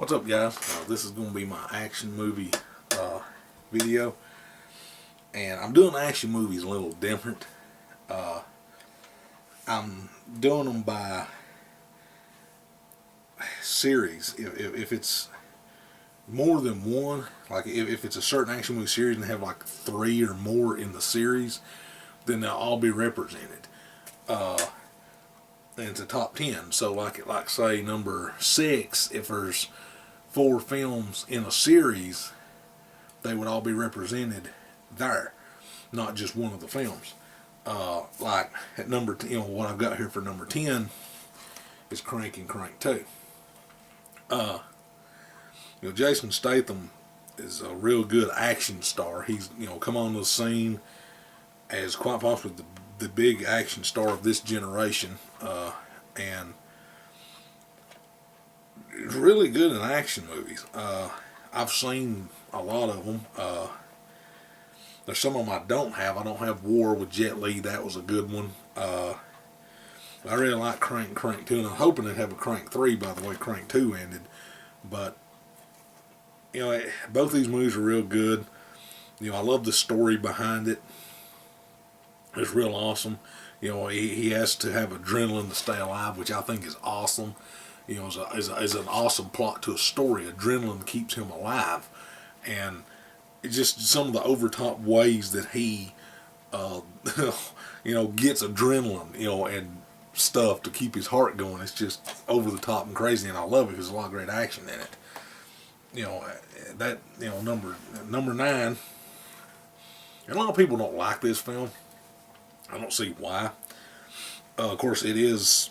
What's up, guys? This is going to be my action movie video, and I'm doing action movies a little different. I'm doing them by series. If it's more than one, like if it's a certain action movie series and they have like 3 or more in the series, then they'll all be represented. And it's a top 10. So like say number 6, if there's 4 films in a series, they would all be represented there, not just one of the films. Like at number, what I've got here for number 10 is Crank and Crank 2. Jason Statham is a real good action star. He's come on the scene as quite possibly the big action star of this generation, and he's really good in action movies. I've seen a lot of them. There's some of them I don't have. I don't have War with Jet Li. That was a good one. I really like Crank and Crank 2, and I'm hoping they'd have a Crank 3 by the way Crank 2 ended. But both these movies are real good. I love the story behind it. It's real awesome. He has to have adrenaline to stay alive, which I think is awesome. Is an awesome plot to a story. Adrenaline keeps him alive, and it's just some of the overtop ways that he, gets adrenaline, and stuff to keep his heart going. It's just over the top and crazy, and I love it. There's a lot of great action in it. Number 9. And a lot of people don't like this film. I don't see why. Of course, it is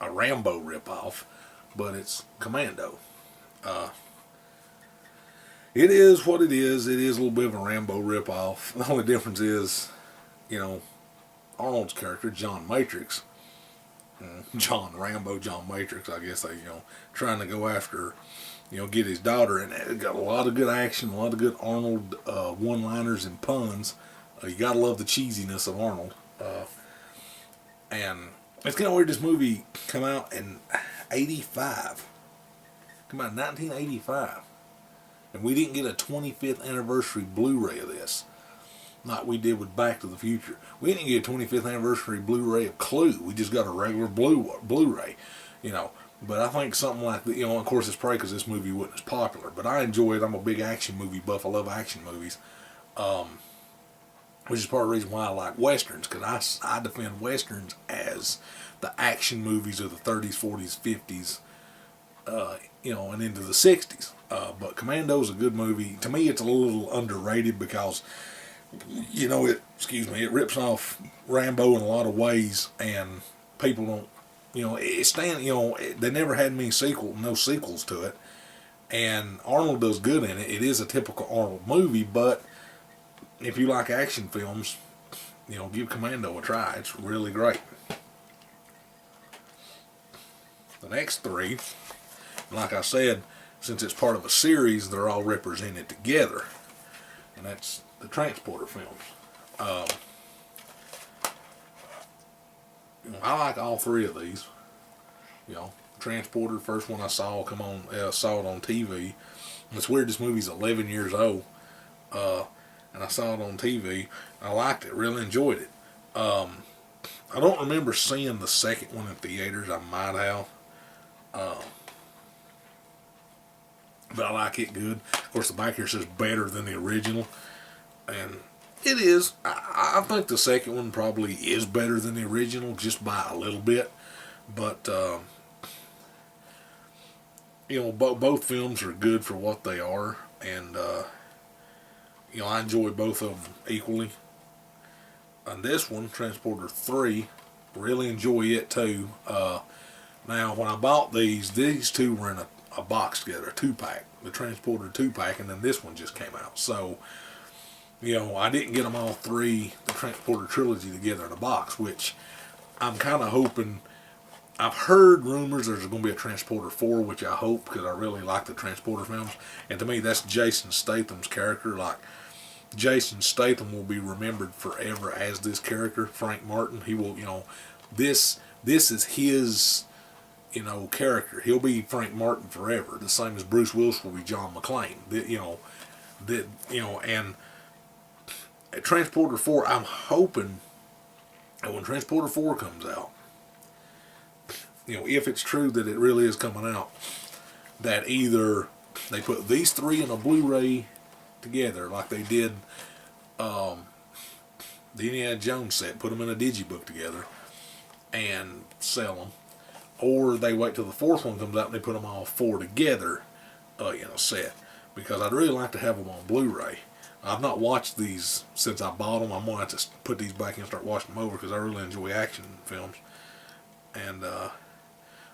a Rambo ripoff, but it's Commando. It is what it is. It is a little bit of a Rambo ripoff. The only difference is, Arnold's character, John Matrix, John Rambo, John Matrix, I guess they, trying to go after, get his daughter, and it got a lot of good action, a lot of good Arnold one-liners and puns. You gotta love the cheesiness of Arnold. And it's kind of weird, this movie come out in 85. Come out in 1985. And we didn't get a 25th anniversary Blu-ray of this, like we did with Back to the Future. We didn't get a 25th anniversary Blu-ray of Clue. We just got a regular Blu-ray, But I think something like that, of course it's probably because this movie wasn't as popular. But I enjoy it. I'm a big action movie buff. I love action movies. Which is part of the reason why I like Westerns, because I defend Westerns as the action movies of the 30s, 40s, 50s, and into the 60s. But Commando's a good movie. To me, it's a little underrated because, it rips off Rambo in a lot of ways, and people don't, they never had no sequels to it, and Arnold does good in it. It is a typical Arnold movie, but if you like action films, give Commando a try. It's really great. The next 3, like I said, since it's part of a series, they're all represented together, and that's the Transporter films. I like all 3 of these. Transporter, first one I saw, saw it on TV. And it's weird, this movie's 11 years old. And I saw it on TV. I liked it, really enjoyed it. I don't remember seeing the second one in theaters. I might have. But I like it good. Of course, the back here says better than the original. And it is. I think the second one probably is better than the original, just by a little bit. But, both films are good for what they are. And, I enjoy both of them equally. And this one, Transporter 3, really enjoy it too. Now, when I bought these 2 were in a box together, a 2-pack. The Transporter 2-pack, and then this one just came out. So, I didn't get them all 3, the Transporter trilogy together in a box, which I'm kind of hoping. I've heard rumors there's going to be a Transporter 4, which I hope, because I really like the Transporter films. And to me, that's Jason Statham's character. Like, Jason Statham will be remembered forever as this character, Frank Martin. He will, this is his, character. He'll be Frank Martin forever, the same as Bruce Willis will be John McClane. And at Transporter 4, I'm hoping that when Transporter 4 comes out, if it's true that it really is coming out, that either they put these three in a Blu-ray together like they did the Indiana Jones set, put them in a digibook together and sell them, or they wait till the fourth one comes out and they put them all four together in a set, because I'd really like to have them on Blu-ray. I've not watched these since I bought them. I'm going to have to put these back in and start watching them over, because I really enjoy action films. And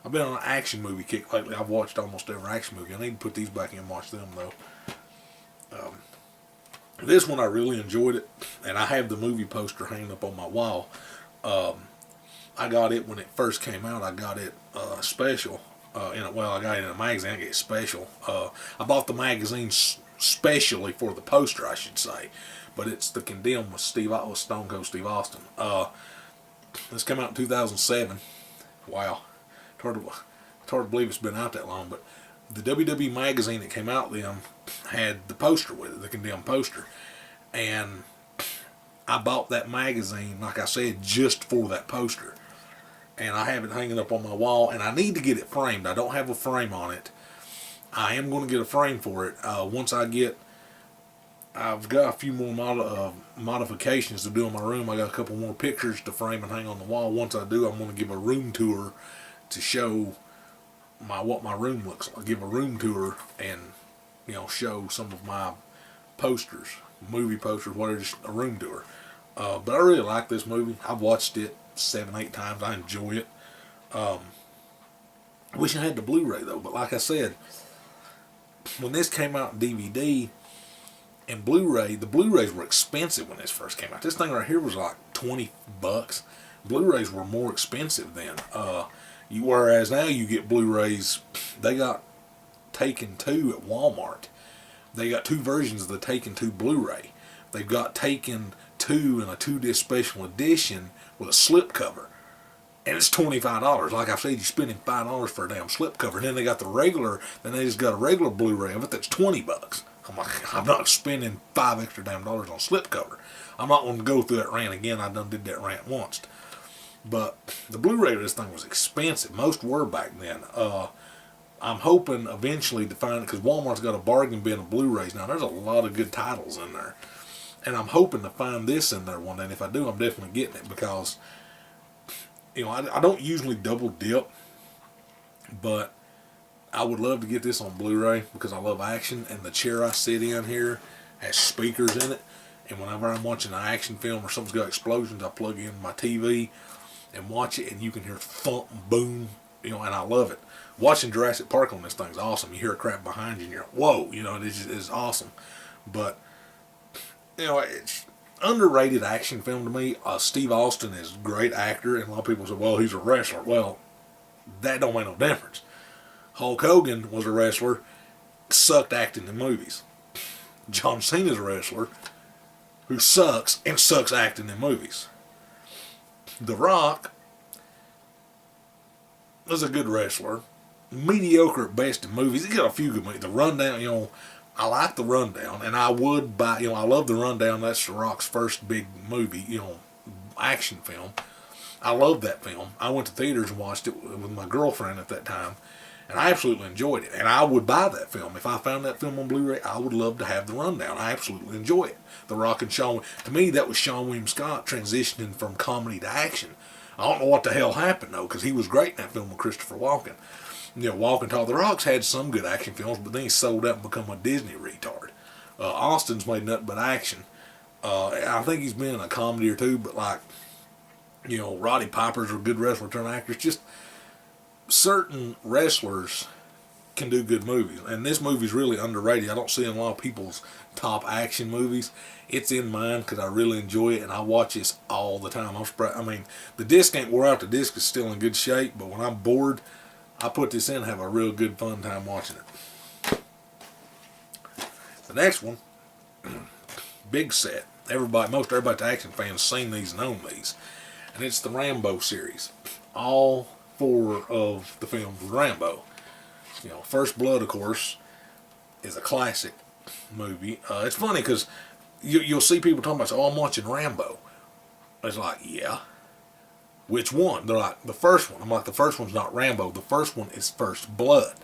I've been on an action movie kick lately. I've watched almost every action movie. I need to put these back in and watch them, though. This one I really enjoyed it, and I have the movie poster hanging up on my wall. I got it when it first came out. I got it special. I got it in a magazine. I get it special. I bought the magazine specially for the poster, I should say. But it's The Condemned with Stone Cold Steve Austin. This came out in 2007. Wow. It's hard to believe it's been out that long, but the WWE magazine that came out then had the poster with it, the Condemned poster. And I bought that magazine, like I said, just for that poster. And I have it hanging up on my wall, and I need to get it framed. I don't have a frame on it. I am going to get a frame for it. I've got a few more modifications to do in my room. I got a couple more pictures to frame and hang on the wall. Once I do, I'm going to give a room tour to show what my room looks like. I'll give a room tour and show some of my posters, movie posters, whatever, just a room tour. But I really like this movie. I've watched it 7-8 times. I enjoy it. I wish I had the Blu-ray though, but like I said, when this came out in DVD and Blu-ray, the Blu-rays were expensive when this first came out. This thing right here was like $20. Blu-rays were more expensive then. Whereas now you get Blu-rays, they got Taken 2 at Walmart. They got two versions of the Taken 2 Blu-ray. They've got Taken 2 in a 2-disc special edition with a slipcover. And it's $25. Like I said, you're spending $5 for a damn slipcover. And then they got they just got a regular Blu-ray of it that's $20. I'm like, I'm not spending $5 extra damn dollars on slipcover. I'm not going to go through that rant again. I done did that rant once. But the Blu-ray of this thing was expensive. Most were back then. I'm hoping eventually to find it, because Walmart's got a bargain bin of Blu-rays. Now, there's a lot of good titles in there. And I'm hoping to find this in there one day. And if I do, I'm definitely getting it, because I don't usually double dip, but I would love to get this on Blu-ray because I love action, and the chair I sit in here has speakers in it, and whenever I'm watching an action film or something's got explosions, I plug in my TV and watch it, and you can hear thump, boom, and I love it. Watching Jurassic Park on this thing's awesome. You hear a crap behind you and you're, whoa, it's awesome. But it's underrated action film to me. Steve Austin is a great actor, and a lot of people say, well, he's a wrestler. Well, that don't make no difference. Hulk Hogan was a wrestler, sucked acting in movies. John Cena's a wrestler who sucks acting in movies. The Rock was a good wrestler, mediocre at best in movies. He got a few good movies. The Rundown, I like The Rundown, and I would buy, I love The Rundown. That's The Rock's first big movie, action film. I love that film. I went to theaters and watched it with my girlfriend at that time, and I absolutely enjoyed it. And I would buy that film. If I found that film on Blu-ray, I would love to have The Rundown. I absolutely enjoy it. The Rock and Sean, to me, that was Sean William Scott transitioning from comedy to action. I don't know what the hell happened, though, because he was great in that film with Christopher Walken. Walken Tall. The Rock's had some good action films, but then he sold out and become a Disney retard. Austin's made nothing but action. I think he's been in a comedy or two, but Roddy Piper's a good wrestler turned actor. It's just certain wrestlers can do good movies, and this movie's really underrated. I don't see in a lot of people's top action movies. It's in mine because I really enjoy it, and I watch this all the time. The disc ain't wore out. The disc is still in good shape, but when I'm bored, I put this in and have a real good fun time watching it. The next one, big set. Most everybody's action fans seen these and known these, and it's the Rambo series. All 4 of the films with Rambo. You know, First Blood, of course, is a classic movie. It's funny because you'll see people talking about, oh, I'm watching Rambo. It's like, yeah. Which one? They're like, the first one. I'm like, the first one's not Rambo. The first one is First Blood.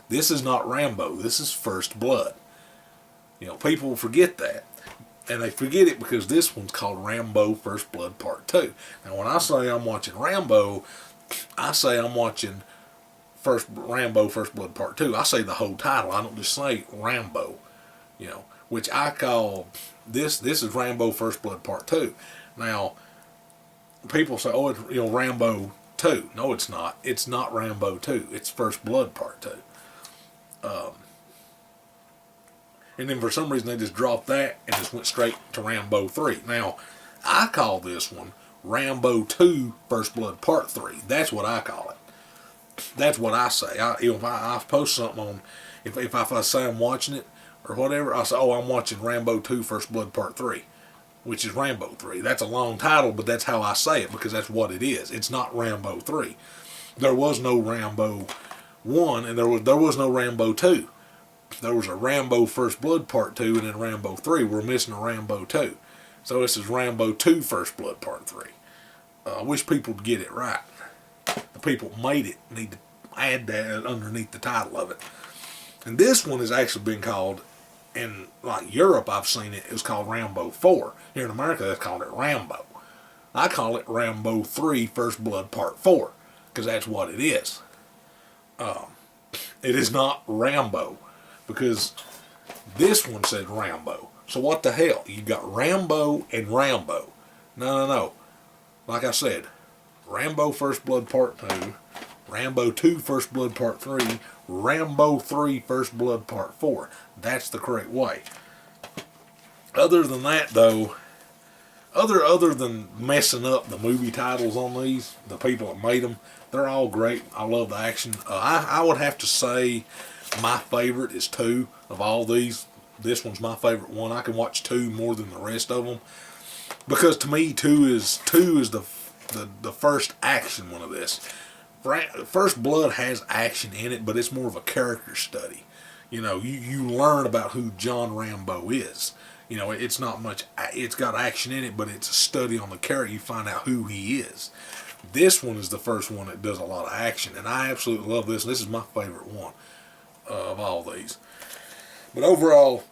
This is not Rambo. This is First Blood. You know, people forget that. And they forget it because this one's called Rambo First Blood Part 2. Now, when I say I'm watching Rambo, I say I'm watching Rambo First Blood Part 2. I say the whole title. I don't just say Rambo. You know, which I call this is Rambo First Blood Part 2. Now, people say, oh, it's, you know, Rambo 2. No, it's not. It's not Rambo 2. It's First Blood Part 2. And then for some reason they just dropped that and just went straight to Rambo 3. Now, I call this one Rambo 2 First Blood Part 3. That's what I call it. That's what I say. If I post something on, if I say I'm watching it or whatever, I say, oh, I'm watching Rambo 2 First Blood Part 3, which is Rambo 3. That's a long title, but that's how I say it because that's what it is. It's not Rambo 3. There was no Rambo 1 and there was no Rambo 2. There was a Rambo First Blood Part 2 and then Rambo 3. We're missing a Rambo 2. So this is Rambo 2 First Blood Part 3. I wish people would get it right. The people who made it need to add that underneath the title of it. And this one has actually been called, in like Europe I've seen it, it was called Rambo 4. Here in America they called it Rambo. I call it Rambo 3 First Blood Part 4 because that's what it is. It is not Rambo. Because this one said Rambo. So what the hell? You got Rambo and Rambo. No. Like I said, Rambo First Blood Part 2, Rambo 2 First Blood Part 3, Rambo 3 First Blood Part 4. That's the correct way. Other than that, though, other than messing up the movie titles on these, the people that made them, they're all great. I love the action. I would have to say my favorite is 2 of all these. This one's my favorite one. I can watch 2 more than the rest of them because to me 2 is the first action one of this. First Blood has action in it, but it's more of a character study. You know, you learn about who John Rambo is. You know, it's not much. It's got action in it, but it's a study on the character. You find out who he is. This one is the first one that does a lot of action, and I absolutely love this. This is my favorite one of all these. But overall,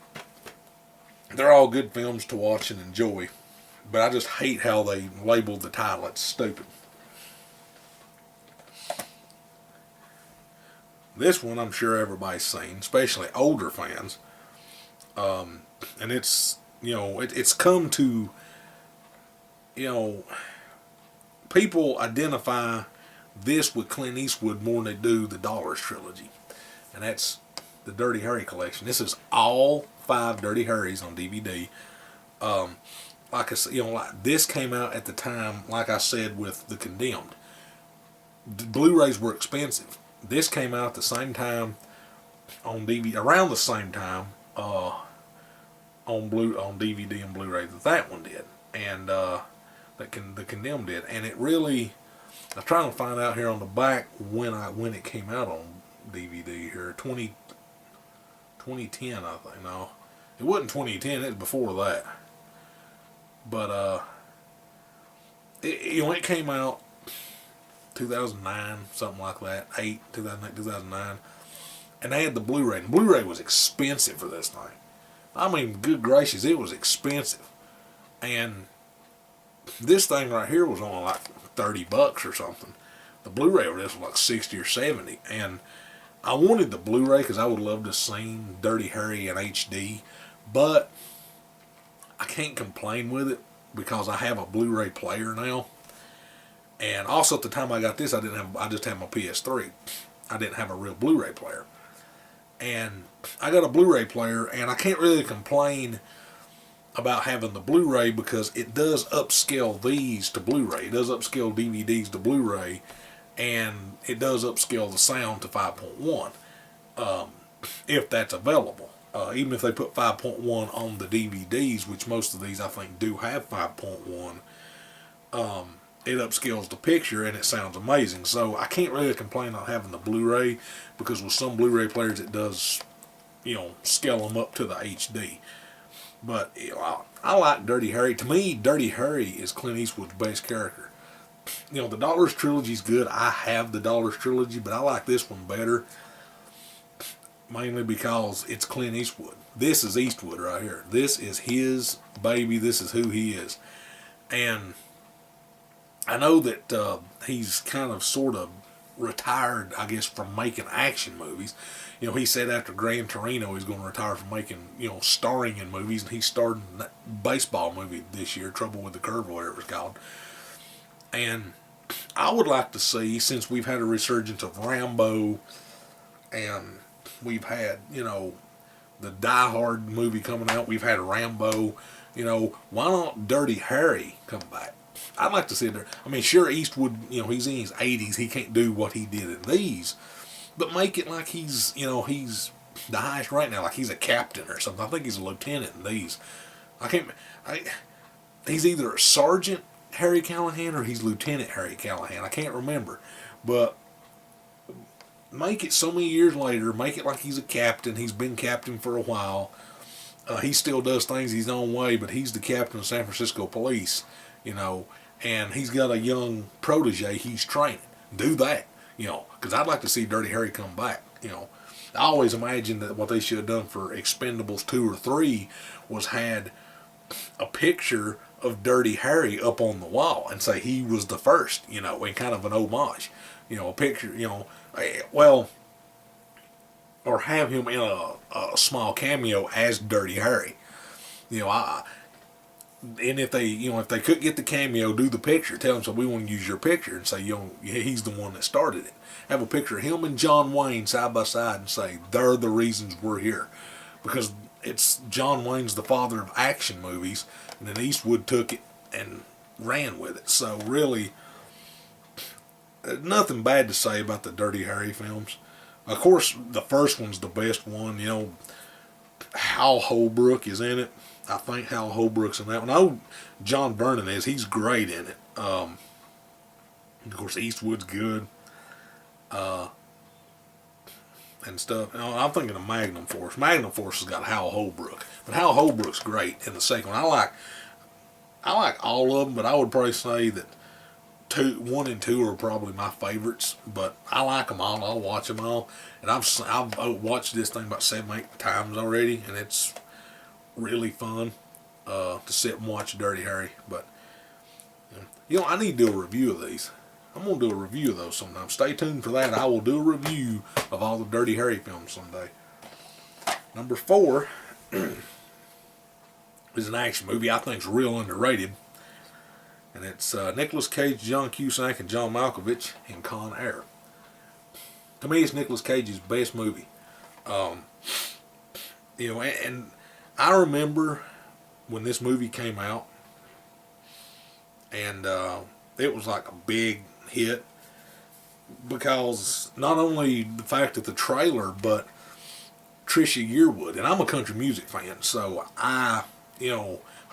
they're all good films to watch and enjoy. But I just hate how they labeled the title. It's stupid. This one I'm sure everybody's seen, especially older fans. And it's, you know, it's come to, you know, people identify this with Clint Eastwood more than they do the Dollars trilogy. And that's the Dirty Harry collection. This is all 5 Dirty Harrys on DVD. Like I said, you know, like this came out at the time, like I said, with The Condemned. The Blu-rays were expensive. This came out at the same time on DVD, around the same time on DVD and Blu-ray that one did, and The Condemned did. And it really, I'm trying to find out here on the back when it came out on DVD here, 2010 I think. No, it wasn't 2010. It was before that. But it came out 2009, something like that, 2008, 2009, and they had the Blu-ray. And Blu-ray was expensive for this thing. I mean, good gracious, it was expensive. And this thing right here was only like $30 or something. The Blu-ray of this was like 60 or 70, and I wanted the Blu-ray because I would love to see Dirty Harry in HD, but I can't complain with it because I have a Blu-ray player now. And also at the time I got this, I just had my PS3. I didn't have a real Blu-ray player. And I got a Blu-ray player, and I can't really complain about having the Blu-ray because it does upscale these to Blu-ray. It does upscale DVDs to Blu-ray, and it does upscale the sound to 5.1 if that's available. Even if they put 5.1 on the DVDs, which most of these I think do have 5.1, it upscales the picture and it sounds amazing. So I can't really complain on having the Blu-ray, because with some Blu-ray players it does, scale them up to the HD. But I like Dirty Harry. To me, Dirty Harry is Clint Eastwood's best character. The Dollars trilogy's good. I have the Dollars trilogy, but I like this one better, mainly because it's Clint Eastwood. This is Eastwood right here. This is his baby. This is who he is. And I know that he's kind of sort of retired, I guess, from making action movies. He said after Gran Torino he's going to retire from making, starring in movies, and he starred in that baseball movie this year, Trouble with the Curve, or whatever it's called. And I would like to see, since we've had a resurgence of Rambo, and we've had, the Die Hard movie coming out, we've had Rambo, why not Dirty Harry come back? I'd like to see it. I mean, sure, Eastwood, he's in his 80s, he can't do what he did in these, but make it like he's, he's the highest right now, like he's a captain or something. I think he's a lieutenant in these. He's either a Sergeant Harry Callahan or he's Lieutenant Harry Callahan. I can't remember, but make it so many years later, make it like he's a captain. He's been captain for a while. He still does things his own way, but he's the captain of San Francisco Police, and he's got a young protege he's training. Do that, because I'd like to see Dirty Harry come back. I always imagined that what they should have done for Expendables 2 or 3 was had a picture of Dirty Harry up on the wall and say he was the first, in kind of an homage. A picture, or have him in a small cameo as Dirty Harry. And if they could get the cameo, do the picture. Tell them, so we want to use your picture, and say, he's the one that started it. Have a picture of him and John Wayne side by side and say, they're the reasons we're here. Because it's John Wayne's the father of action movies, and then Eastwood took it and ran with it. So really, nothing bad to say about the Dirty Harry films. Of course, the first one's the best one. Hal Holbrook is in it. I think Hal Holbrook's in that one. I know John Vernon is. He's great in it. Of course, Eastwood's good. And stuff. I'm thinking of Magnum Force. Magnum Force has got Hal Holbrook, but Hal Holbrook's great in the second one. I like all of them, but I would probably say that 1 and 2 are probably my favorites. But I like them all. I'll watch them all, and I've watched this thing about 7-8 times already, and it's really fun to sit and watch Dirty Harry. But I need to do a review of these. I'm going to do a review of those sometime. Stay tuned for that. I will do a review of all the Dirty Harry films someday. Number 4 is an action movie I think is real underrated. And it's Nicolas Cage, John Cusack, and John Malkovich in Con Air. To me, it's Nicolas Cage's best movie. And I remember when this movie came out, and it was like a big hit, because not only the fact that the trailer, but Trisha Yearwood, and I'm a country music fan, so I,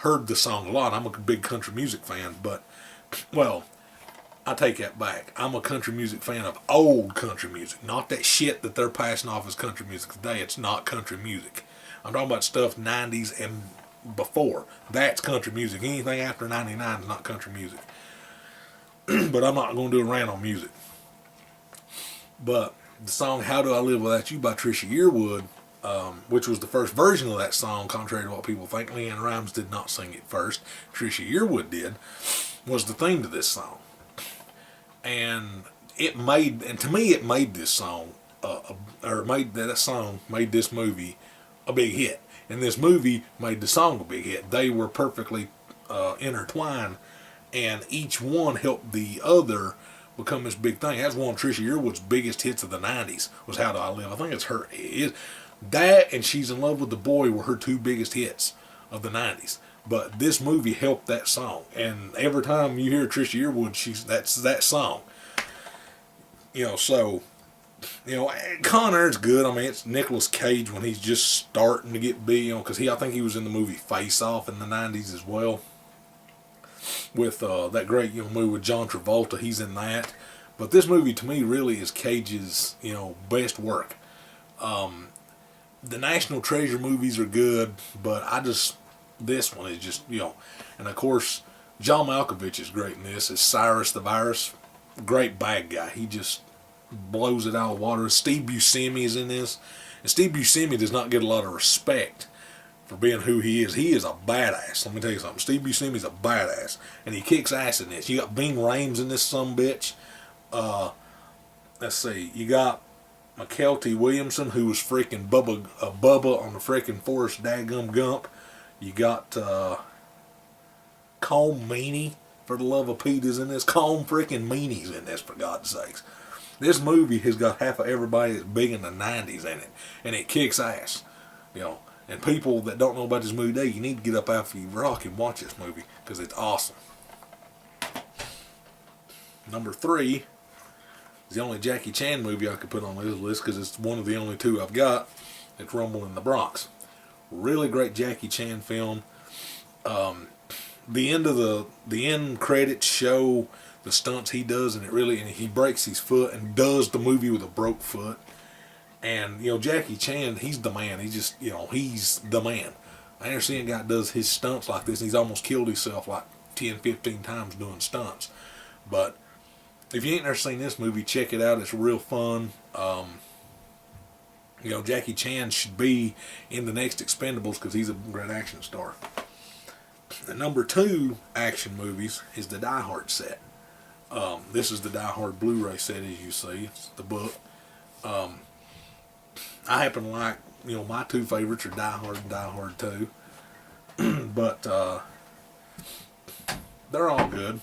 heard the song a lot. I'm a big country music fan, but, well, I take that back. I'm a country music fan of old country music, not that shit that they're passing off as country music today. It's not country music. I'm talking about stuff 90s and before. That's country music. Anything after 99 is not country music. But I'm not going to do a rant on music. But the song How Do I Live Without You by Trisha Yearwood, which was the first version of that song, contrary to what people think. LeAnn Rimes did not sing it first. Trisha Yearwood did, was the theme to this song. And to me it made this song, made this movie a big hit. And this movie made the song a big hit. They were perfectly intertwined, and each one helped the other become this big thing. That's one of Trisha Yearwood's biggest hits of the 90s, was How Do I Live. I think it's her. That and She's in Love with the Boy were her 2 biggest hits of the 90s. But this movie helped that song. And every time you hear Trisha Yearwood, that's that song. Con Air's good. I mean, it's Nicolas Cage when he's just starting to get big, because I think he was in the movie Face Off in the 90s as well. with that great movie with John Travolta. He's in that. But this movie to me really is Cage's best work. The National Treasure movies are good, but this one is just and of course John Malkovich is great in this. It's Cyrus the Virus, great bad guy. He just blows it out of the water. Steve Buscemi is in this, and Steve Buscemi does not get a lot of respect for being who he is. He is a badass. Let me tell you something. Steve Buscemi's a badass, and he kicks ass in this. You got Bing Rames in this sumbitch. Let's see. You got McKelty Williamson, who was freaking Bubba on the freaking Forrest Daggum Gump. You got Colm Meaney, for the love of Pete, is in this. Colm freaking Meaney's in this, for God's sakes. This movie has got half of everybody that's big in the 90s in it, and it kicks ass. And people that don't know about this movie, you need to get up after you rock and watch this movie, because it's awesome. Number 3 is the only Jackie Chan movie I could put on this list, because it's one of the only 2 I've got. It's Rumble in the Bronx. Really great Jackie Chan film. The end credits show the stunts he does, and he breaks his foot and does the movie with a broke foot. And Jackie Chan, he's the man. He's the man. I never seen a guy that does his stunts like this. He's almost killed himself like 10, 15 times doing stunts. But if you ain't never seen this movie, check it out. It's real fun. Jackie Chan should be in the next Expendables because he's a great action star. The number 2 action movies is the Die Hard set. This is the Die Hard Blu-ray set, as you see. It's the book. I happen to like, my 2 favorites are Die Hard and Die Hard 2. But they're all good.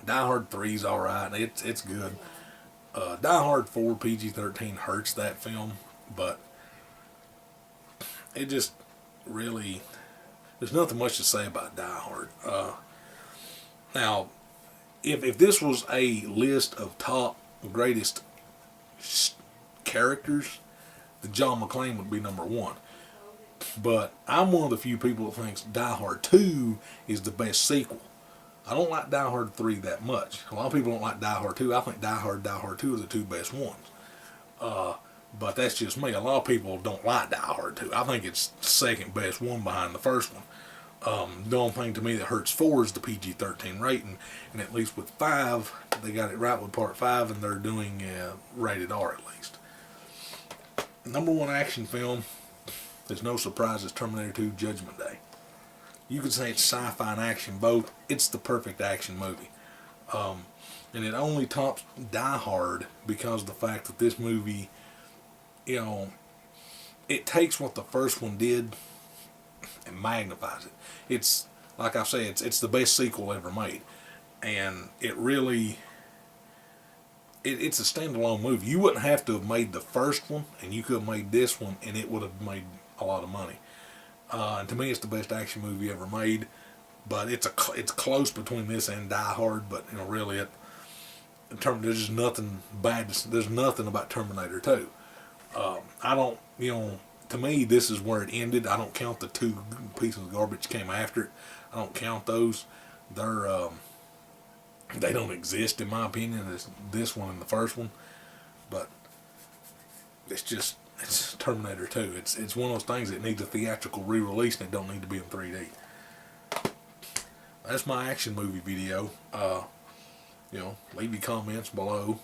Die Hard 3's alright. It's good. Die Hard 4 PG-13 hurts that film, but it just really, there's nothing much to say about Die Hard. Now, if this was a list of top greatest characters, then John McClane would be number 1. But I'm one of the few people that thinks Die Hard 2 is the best sequel. I don't like Die Hard 3 that much. A lot of people don't like Die Hard 2. I think Die Hard 2 are the 2 best ones. But that's just me. A lot of people don't like Die Hard 2. I think it's the second best one behind the first one. The only thing to me that hurts 4 is the PG-13 rating. And at least with 5, they got it right with part 5, and they're doing rated R at least. Number 1 action film, there's no surprise, it's Terminator 2 Judgment Day. You could say it's sci-fi and action both. It's the perfect action movie. And it only tops Die Hard because of the fact that this movie, it takes what the first one did and magnifies it. It's, like I say, it's the best sequel ever made. And it really, it's a standalone movie. You wouldn't have to have made the first one, and you could have made this one, and it would have made a lot of money. And to me, it's the best action movie ever made. But it's close between this and Die Hard. But really, there's just nothing bad. There's nothing about Terminator 2. I don't, to me, this is where it ended. I don't count the 2 pieces of garbage came after it. I don't count those. They don't exist in my opinion. It's this one and the first one. But it's Terminator 2. It's one of those things that needs a theatrical re-release, and it don't need to be in 3D. That's my action movie video. Leave your comments below.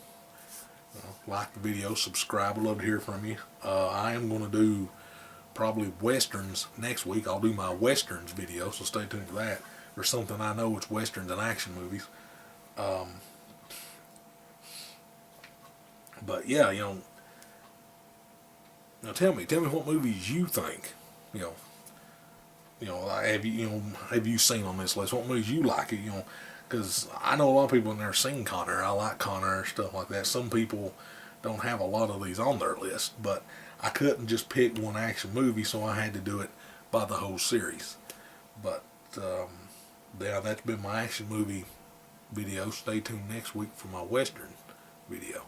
Like the video, subscribe. I'd love to hear from you. I am going to do probably westerns next week. I'll do my westerns video, so stay tuned for that. Or something I know it's westerns and action movies. But yeah, now tell me what movies you think, have you seen on this list? What movies you like? Because I know a lot of people in there seen Con Air. I like Con Air, stuff like that. Some people don't have a lot of these on their list, but I couldn't just pick one action movie, so I had to do it by the whole series. But yeah, that's been my action movie video. Stay tuned next week for my western video.